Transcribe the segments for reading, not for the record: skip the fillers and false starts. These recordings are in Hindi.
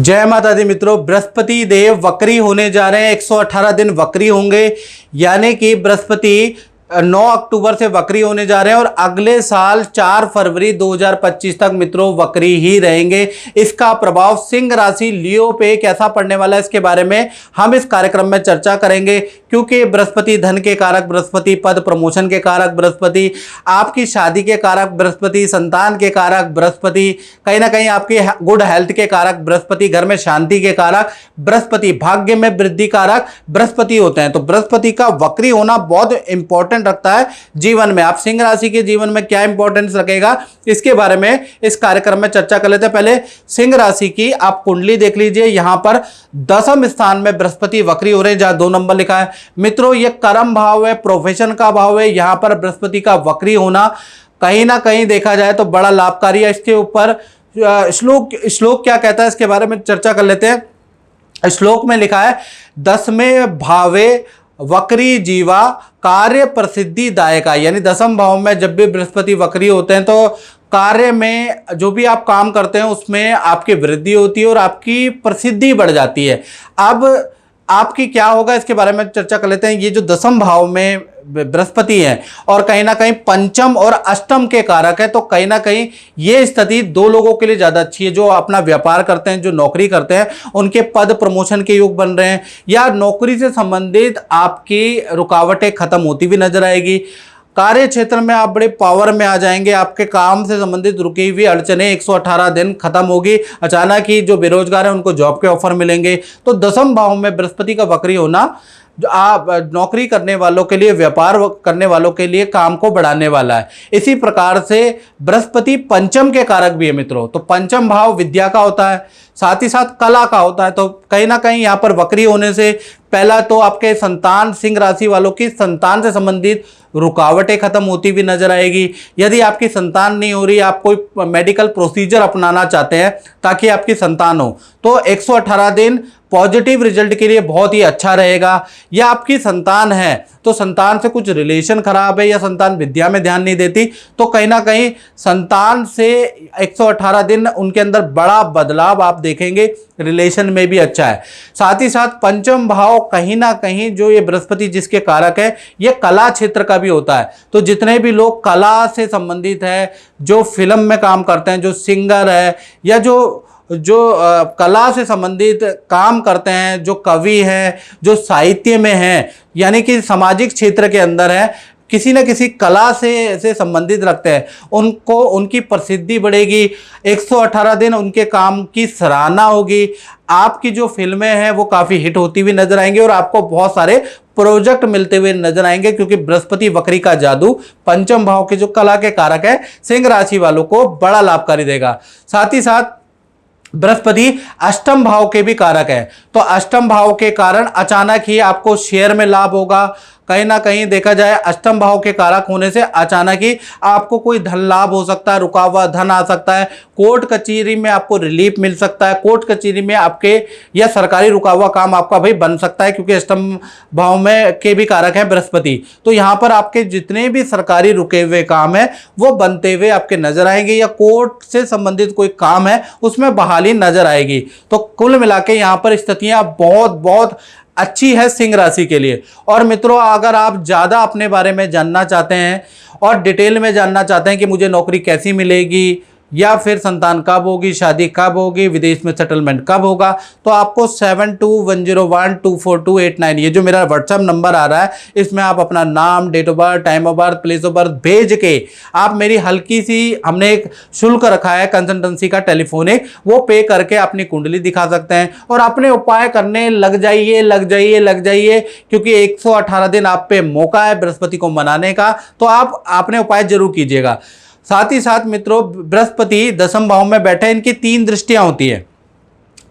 जय माता दी मित्रों, बृहस्पति देव वक्री होने जा रहे हैं। 118 दिन वक्री होंगे, यानी कि बृहस्पति 9 अक्टूबर से वक्री होने जा रहे हैं और अगले साल 4 फरवरी 2025 तक मित्रों वक्री ही रहेंगे। इसका प्रभाव सिंह राशि लियो पे कैसा पड़ने वाला है, इसके बारे में हम इस कार्यक्रम में चर्चा करेंगे। क्योंकि बृहस्पति धन के कारक, बृहस्पति पद प्रमोशन के कारक, बृहस्पति आपकी शादी के कारक, बृहस्पति संतान के कारक, बृहस्पति कहीं ना कहीं आपकी गुड हेल्थ के कारक, बृहस्पति घर में शांति के कारक, बृहस्पति भाग्य में वृद्धि कारक बृहस्पति होते हैं। तो बृहस्पति का वक्री होना बहुत इंपॉर्टेंट रखता है जीवन में। आप सिंह राशि के जीवन में क्या इंपॉर्टेंस रखेगा, इसके बारे में इस कार्यक्रम में चर्चा कर लेते हैं। पहले सिंह राशि की आप कुंडली देख लीजिए। यहां पर 10वें स्थान में बृहस्पति वक्री हो रहे हैं, जहां 2 नंबर लिखा है। मित्रों, यह कर्म भाव है, प्रोफेशन का भाव है। यहां पर बृहस्पति का वक्री होना कहीं ना कहीं देखा जाए तो बड़ा लाभकारी है। इसके ऊपर श्लोक क्या कहता है, इसके बारे में चर्चा कर लेते हैं। श्लोक में लिखा है, 10वें भावे वक्री जीवा कार्य प्रसिद्धि दायका, यानी 10वें भाव में जब भी बृहस्पति वक्री होते हैं तो कार्य में जो भी आप काम करते हैं उसमें आपकी वृद्धि होती है और आपकी प्रसिद्धि बढ़ जाती है। अब आपकी क्या होगा, इसके बारे में चर्चा कर लेते हैं। ये जो 10वें भाव में बृहस्पति है और कहीं ना कहीं पंचम और अष्टम के कारक है, तो कहीं ना कहीं ये स्थिति 2 लोगों के लिए ज़्यादा अच्छी है। जो अपना व्यापार करते हैं, जो नौकरी करते हैं, उनके पद प्रमोशन के योग बन रहे हैं, या नौकरी से संबंधित आपकी रुकावटें खत्म होती भी नजर आएगी। कार्य क्षेत्र में आप बड़े पावर में आ जाएंगे। आपके काम से संबंधित रुकी हुई अड़चने 118 दिन खत्म होगी। अचानक ही जो बेरोजगार हैं उनको जॉब के ऑफर मिलेंगे। तो 10वें भाव में बृहस्पति का वक्री होना जो आप नौकरी करने वालों के लिए, व्यापार करने वालों के लिए काम को बढ़ाने वाला है। इसी प्रकार से बृहस्पति पंचम के कारक भी है मित्रों। तो पंचम भाव विद्या का होता है, साथ ही साथ कला का होता है। तो कहीं ना कहीं यहाँ पर वक्री होने से पहला तो आपके संतान, सिंह राशि वालों की संतान से संबंधित रुकावटें खत्म होती हुई नजर आएगी। यदि आपकी संतान नहीं हो रही, आप कोई मेडिकल प्रोसीजर अपनाना चाहते हैं ताकि आपकी संतान हो, तो 118 दिन पॉजिटिव रिजल्ट के लिए बहुत ही अच्छा रहेगा। या आपकी संतान है तो संतान से कुछ रिलेशन खराब है या संतान विद्या में ध्यान नहीं देती, तो कहीं ना कहीं संतान से 118 दिन उनके अंदर बड़ा बदलाव आप देखेंगे, रिलेशन में भी अच्छा है। साथ ही साथ पंचम भाव कहीं ना कहीं जो ये बृहस्पति जिसके कारक है, ये कला क्षेत्र का भी होता है। तो जितने भी लोग कला से संबंधित है, जो फिल्म में काम करते हैं, जो सिंगर है, या जो कला से संबंधित काम करते हैं, जो कवि हैं, जो साहित्य में हैं, यानी कि सामाजिक क्षेत्र के अंदर है, किसी न किसी कला से संबंधित रखते हैं, उनको उनकी प्रसिद्धि बढ़ेगी। 118 दिन उनके काम की सराहना होगी। आपकी जो फिल्में हैं वो काफ़ी हिट होती हुई नजर आएंगी और आपको बहुत सारे प्रोजेक्ट मिलते हुए नजर आएंगे, क्योंकि बृहस्पति वक्री का जादू पंचम भाव के जो कला के कारक है, सिंह राशि वालों को बड़ा लाभकारी देगा। साथ ही साथ बृहस्पति अष्टम भाव के भी कारक है। तो अष्टम भाव के कारण अचानक ही आपको शेयर में लाभ होगा। कहीं ना कहीं देखा जाए अष्टम भाव के कारक होने से अचानक ही आपको कोई धन लाभ हो सकता है, रुका हुआ धन आ सकता है, कोर्ट कचहरी में आपको रिलीफ मिल सकता है, कोर्ट कचहरी में आपके या सरकारी रुका हुआ काम आपका भाई बन सकता है, क्योंकि अष्टम भाव में के भी कारक है बृहस्पति। तो यहाँ पर आपके जितने भी सरकारी रुके हुए काम है वो बनते हुए आपके नजर आएंगे, या कोर्ट से संबंधित कोई काम है उसमें बहाली नजर आएगी। तो कुल मिला के यहाँ पर स्थितियाँ बहुत अच्छी है सिंह राशि के लिए। और मित्रों, अगर आप ज़्यादा अपने बारे में जानना चाहते हैं और डिटेल में जानना चाहते हैं कि मुझे नौकरी कैसी मिलेगी, या फिर संतान कब होगी, शादी कब होगी, विदेश में सेटलमेंट कब होगा, तो आपको 7210124289 ये जो मेरा व्हाट्सएप नंबर आ रहा है, इसमें आप अपना नाम, date of birth, time of birth, place of birth भेज के आप मेरी हल्की सी, हमने एक शुल्क रखा है कंसल्टेंसी का टेलीफोनिक, वो पे करके अपनी कुंडली दिखा सकते हैं और अपने उपाय करने लग जाइए, क्योंकि 118 दिन आप पे मौका है बृहस्पति को मनाने का। तो आप अपने उपाय जरूर कीजिएगा। साथ ही साथ मित्रों, बृहस्पति 10वें भाव में बैठे, इनकी 3 दृष्टियां होती है।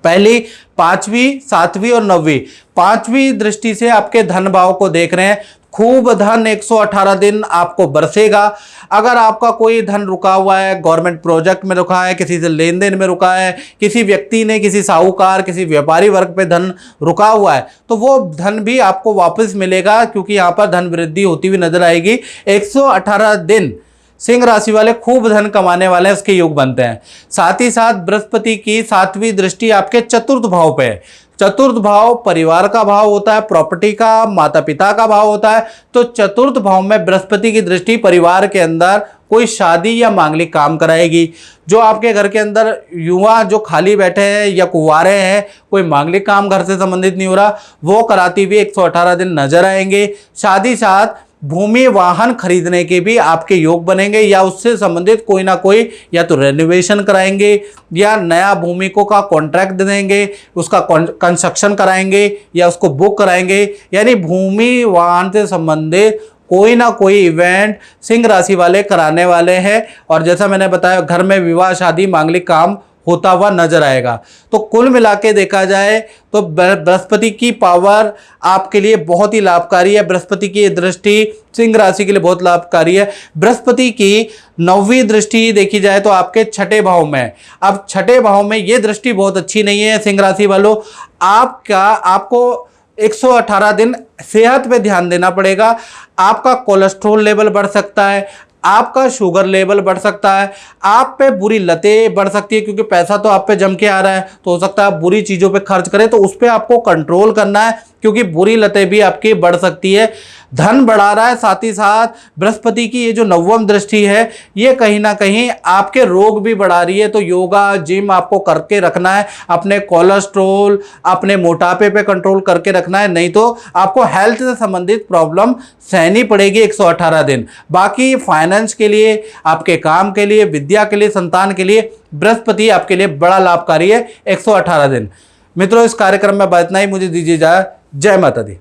पहली 5वीं, 7वीं और 9वीं। 5वीं दृष्टि से आपके धन भाव को देख रहे हैं। खूब धन 118 दिन आपको बरसेगा। अगर आपका कोई धन रुका हुआ है, गवर्नमेंट प्रोजेक्ट में रुका है, किसी से लेन देन में रुका है, किसी व्यक्ति ने, किसी साहूकार, किसी व्यापारी वर्ग पे धन रुका हुआ है, तो वो धन भी आपको वापस मिलेगा, क्योंकि यहाँ पर धन वृद्धि होती हुई नजर आएगी। 118 दिन सिंह राशि वाले खूब धन कमाने वाले उसके योग बनते हैं। साथ ही साथ बृहस्पति की 7वीं दृष्टि आपके चतुर्थ भाव पे है। चतुर्थ भाव परिवार का भाव होता है, प्रॉपर्टी का, माता पिता का भाव होता है। तो चतुर्थ भाव में बृहस्पति की दृष्टि परिवार के अंदर कोई शादी या मांगलिक काम कराएगी। जो आपके घर के अंदर युवा जो खाली बैठे हैं या कुंवारे हैं, कोई मांगलिक काम घर से संबंधित नहीं हो रहा, वो कराती हुई 118 दिन नजर आएंगे। साथ ही साथ भूमि वाहन खरीदने के भी आपके योग बनेंगे, या उससे संबंधित कोई ना कोई या तो रेनोवेशन कराएंगे या नया भूमि को का कॉन्ट्रैक्ट देंगे, उसका कंस्ट्रक्शन कराएंगे या उसको बुक कराएंगे। यानी भूमि वाहन से संबंधित कोई ना कोई इवेंट सिंह राशि वाले कराने वाले हैं। और जैसा मैंने बताया, घर में विवाह, शादी, मांगलिक काम होता हुआ नजर आएगा। तो कुल मिला के देखा जाए तो बृहस्पति की पावर आपके लिए बहुत ही लाभकारी है। बृहस्पति की दृष्टि सिंह राशि के लिए बहुत लाभकारी है। बृहस्पति की 9वीं दृष्टि देखी जाए तो आपके 6ठे भाव में। अब 6ठे भाव में ये दृष्टि बहुत अच्छी नहीं है सिंह राशि वालों। आपको 118 दिन सेहत पे ध्यान देना पड़ेगा। आपका कोलेस्ट्रॉल लेवल बढ़ सकता है, आपका शुगर लेवल बढ़ सकता है, आप पे बुरी लतें बढ़ सकती है, क्योंकि पैसा तो आप पे जम के आ रहा है, तो हो सकता है आप बुरी चीज़ों पे खर्च करें। तो उस पर आपको कंट्रोल करना है, क्योंकि बुरी लतें भी आपकी बढ़ सकती है। धन बढ़ा रहा है। साथ ही साथ बृहस्पति की ये जो 9वीं दृष्टि है, ये कहीं ना कहीं आपके रोग भी बढ़ा रही है। तो योगा, जिम आपको करके रखना है, अपने कोलेस्ट्रोल, अपने मोटापे पे कंट्रोल करके रखना है, नहीं तो आपको हेल्थ से संबंधित प्रॉब्लम सहनी पड़ेगी 118 दिन। बाकी फाइनेंस के लिए, आपके काम के लिए, विद्या के लिए, संतान के लिए बृहस्पति आपके लिए बड़ा लाभकारी है 118 दिन। मित्रों, इस कार्यक्रम में बात इतना ही। मुझे दीजिए इजाजत। जय माता दी।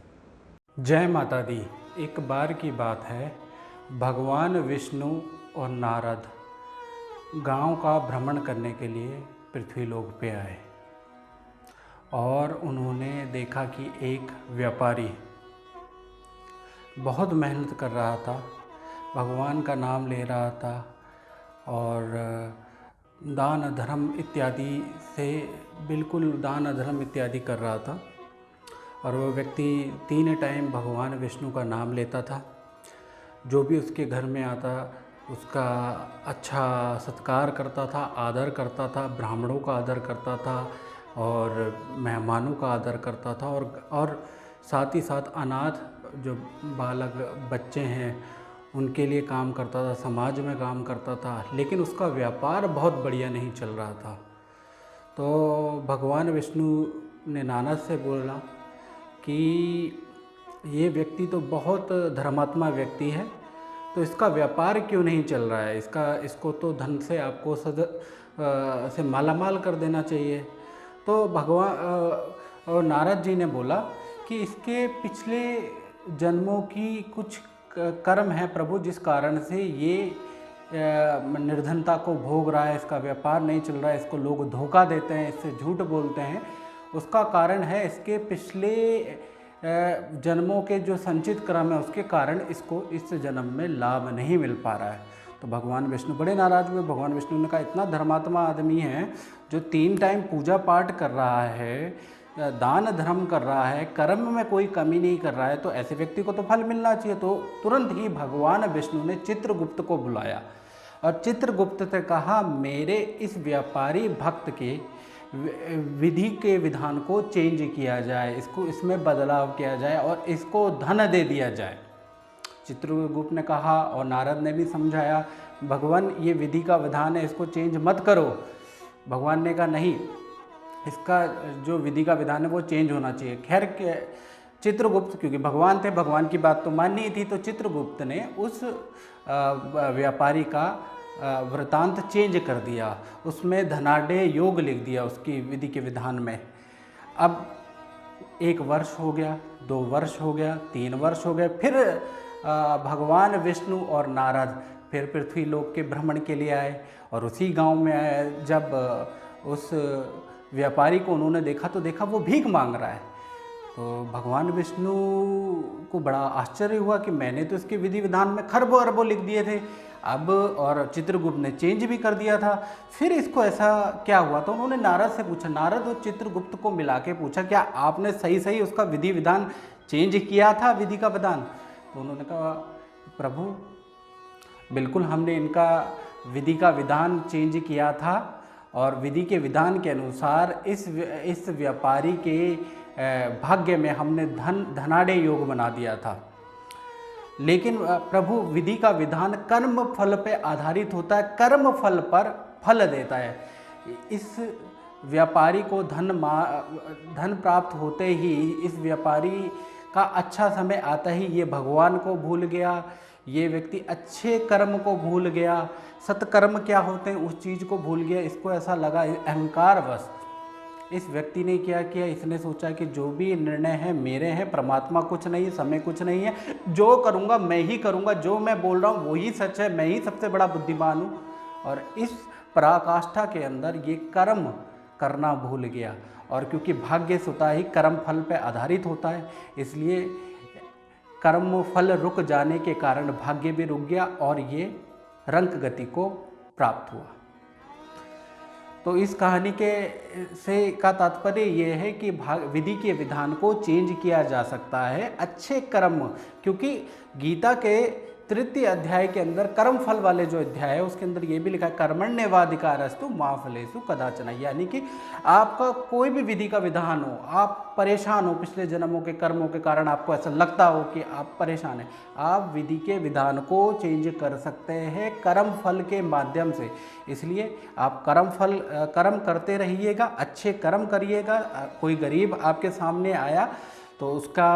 जय माता दी। एक बार की बात है, भगवान विष्णु और नारद गांव का भ्रमण करने के लिए पृथ्वीलोक पे आए और उन्होंने देखा कि एक व्यापारी बहुत मेहनत कर रहा था, भगवान का नाम ले रहा था और दान धर्म इत्यादि से बिल्कुल दान धर्म इत्यादि कर रहा था। और वह व्यक्ति 3 टाइम भगवान विष्णु का नाम लेता था। जो भी उसके घर में आता उसका अच्छा सत्कार करता था, आदर करता था, ब्राह्मणों का आदर करता था और मेहमानों का आदर करता था। और साथ ही साथ अनाथ जो बालक बच्चे हैं उनके लिए काम करता था, समाज में काम करता था। लेकिन उसका व्यापार बहुत बढ़िया नहीं चल रहा था। तो भगवान विष्णु ने नारद से बोला कि ये व्यक्ति तो बहुत धर्मात्मा व्यक्ति है, तो इसका व्यापार क्यों नहीं चल रहा है? इसको तो धन से आपको से मालामाल कर देना चाहिए। तो भगवान और नारद जी ने बोला कि इसके पिछले जन्मों की कुछ कर्म है प्रभु, जिस कारण से ये निर्धनता को भोग रहा है, इसका व्यापार नहीं चल रहा है, इसको लोग धोखा देते हैं, इससे झूठ बोलते हैं। उसका कारण है इसके पिछले जन्मों के जो संचित कर्म है, उसके कारण इसको इस जन्म में लाभ नहीं मिल पा रहा है। तो भगवान विष्णु बड़े नाराज हुए। भगवान विष्णु ने कहा, इतना धर्मात्मा आदमी है जो 3 टाइम पूजा पाठ कर रहा है, दान धर्म कर रहा है, कर्म में कोई कमी नहीं कर रहा है, तो ऐसे व्यक्ति को तो फल मिलना चाहिए। तो तुरंत ही भगवान विष्णु ने चित्रगुप्त को बुलाया और चित्रगुप्त से कहा, मेरे इस व्यापारी भक्त के विधि के विधान को चेंज किया जाए, इसमें बदलाव किया जाए और इसको धन दे दिया जाए। चित्रगुप्त ने कहा और नारद ने भी समझाया, भगवान ये विधि का विधान है, इसको चेंज मत करो। भगवान ने कहा नहीं, इसका जो विधि का विधान है वो चेंज होना चाहिए। खैर चित्रगुप्त, क्योंकि भगवान थे, भगवान की बात तो माननी थी, तो चित्रगुप्त ने उस व्यापारी का वृतांत चेंज कर दिया, उसमें धनाढ़ योग लिख दिया उसकी विधि के विधान में। अब 1 वर्ष हो गया, 2 वर्ष हो गया, 3 वर्ष हो गए, फिर भगवान विष्णु और नारद फिर पृथ्वीलोक के भ्रमण के लिए आए और उसी गांव में आए। जब उस व्यापारी को उन्होंने देखा तो देखा वो भीख मांग रहा है। तो भगवान विष्णु को बड़ा आश्चर्य हुआ कि मैंने तो इसके विधि विधान में खरबों अरबों लिख दिए थे, अब और चित्रगुप्त ने चेंज भी कर दिया था, फिर इसको ऐसा क्या हुआ? तो उन्होंने नारद से पूछा, नारद और चित्रगुप्त को मिला के पूछा, क्या आपने सही सही उसका विधि विधान चेंज किया था, विधि का विधान? तो उन्होंने कहा, प्रभु बिल्कुल हमने इनका विधि का विधान चेंज किया था और विधि के विधान के अनुसार इस व्यापारी के भाग्य में हमने धनाढ़ योग बना दिया था। लेकिन प्रभु विधि का विधान कर्म फल पे आधारित होता है, कर्म फल पर फल देता है। इस व्यापारी को धन प्राप्त होते ही इस व्यापारी का अच्छा समय आता ही ये भगवान को भूल गया, ये व्यक्ति अच्छे कर्म को भूल गया, सत्कर्म क्या होते हैं उस चीज़ को भूल गया। इसको ऐसा लगा, अहंकारवश इस व्यक्ति ने क्या किया, इसने सोचा कि जो भी निर्णय है मेरे हैं, परमात्मा कुछ नहीं है, समय कुछ नहीं है, जो करूँगा मैं ही करूँगा, जो मैं बोल रहा हूँ वही सच है, मैं ही सबसे बड़ा बुद्धिमान हूँ। और इस पराकाष्ठा के अंदर ये कर्म करना भूल गया। और क्योंकि भाग्य स्वतः ही कर्म फल पर आधारित होता है, इसलिए कर्म फल रुक जाने के कारण भाग्य भी रुक गया और ये रंक गति को प्राप्त हुआ। तो इस कहानी का तात्पर्य ये है कि विधि के विधान को चेंज किया जा सकता है अच्छे कर्म, क्योंकि गीता के तृतीय अध्याय के अंदर कर्म फल वाले जो अध्याय है उसके अंदर ये भी लिखा है कर्मण्येवाधिकारस्तु मा फलेषु कदाचन। यानी कि आपका कोई भी विधि का विधान हो, आप परेशान हो, पिछले जन्मों के कर्मों के कारण आपको ऐसा लगता हो कि आप परेशान हैं, आप विधि के विधान को चेंज कर सकते हैं कर्म फल के माध्यम से। इसलिए आप कर्म करते रहिएगा, अच्छे कर्म करिएगा। कोई गरीब आपके सामने आया तो उसका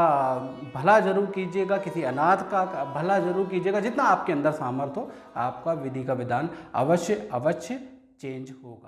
भला जरूर कीजिएगा, किसी अनाथ का भला जरूर कीजिएगा, जितना आपके अंदर सामर्थ्य हो आपका विधि का विधान अवश्य चेंज होगा।